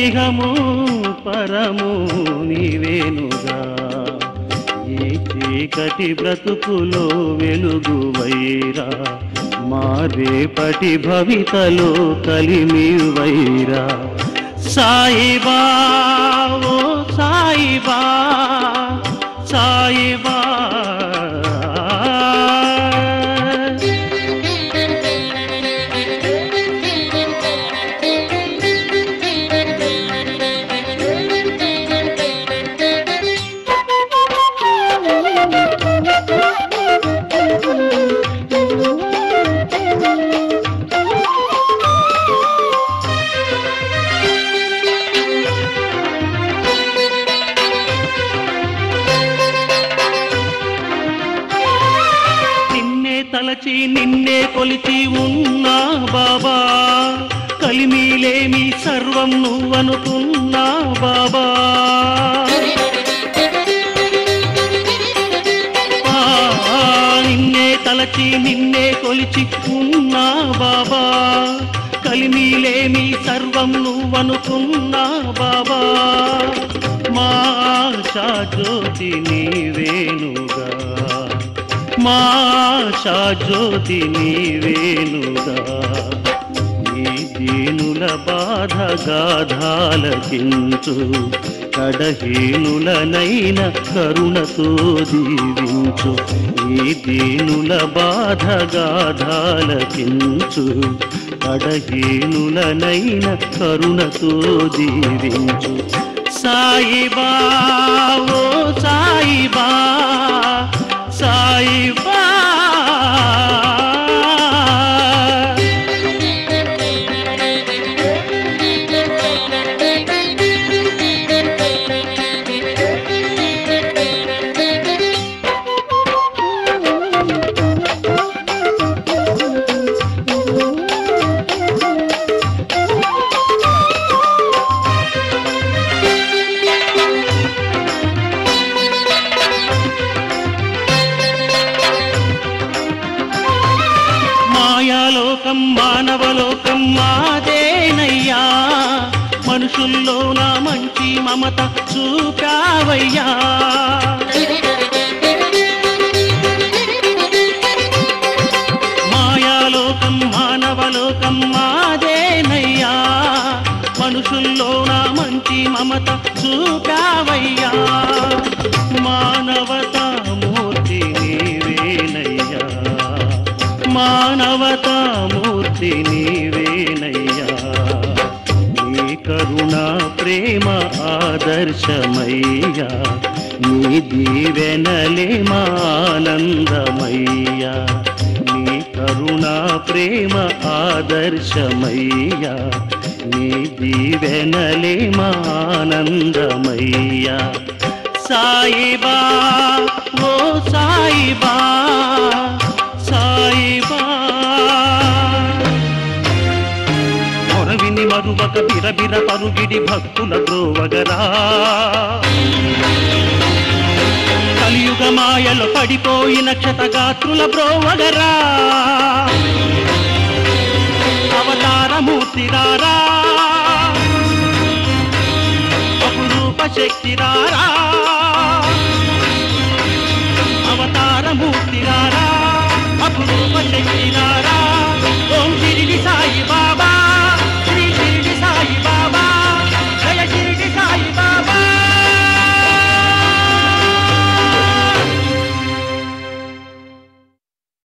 ఇహము పరము నీవేనుగా ఈ చీకటి బ్రతుకులో వెలుగు వైరా మా రేపటి భవితలో కలిమి వైరా సాయిబా ఓ సాయిబా సాయిబా తలచి నిన్నే కొలిచి ఉన్నా బాబా కలిమిలేమి సర్వం నువ్వనుకున్నా బాబా నిన్నే తలచి నిన్నే కొలిచి ఉన్నా బాబా కలిమిలేమి సర్వం నువ్వనుకున్నా బాబా మా ఆశా జ్యోతి నీవేనుగా మా ఆశా జ్యోతి నీవేనుగా ఈ దీనుల బాధ గాథాలకించు కడహీనులనైన కరుణతో దీవించు ఈ దీనుల బాధ గాథాలకించు కడహీనులనైన కరుణతో దీవించు సాయిబా ఓ సాయిబా సాయిబా మాయాలోకం మానవలోకం మాదేనయ్యా మనుషుల్లో నా మంచి మమత చూపావయ్యా మాయాలోకం మానవలోకం మాదేనయ్యా మనుషుల్లో నా మంచి మమత చూపావయ్యా మానవతా మూర్తి నీవేనయ్యా మానవతా మూర్తి నీవేనయ్యా నీ కరుణా ప్రేమ ఆదర్శమయ్యా నీ దీవెనలే మా ఆనందమయ్యా నీ కరుణా ప్రేమ ఆదర్శమయ్యా నీ దీవెనలే మా ఆనందమయ్యా సాయిబా ఓ సాయిబా సాయిబా మొరవిని మరువక బిరబిర పరుగిడి భక్తుల ద్రోవగరా కలియుగ మాయలు పడిపోయిన క్షతగాత్రుల బ్రోవగరా అవతారమూర్తిరారా అపురూప శక్తిరారా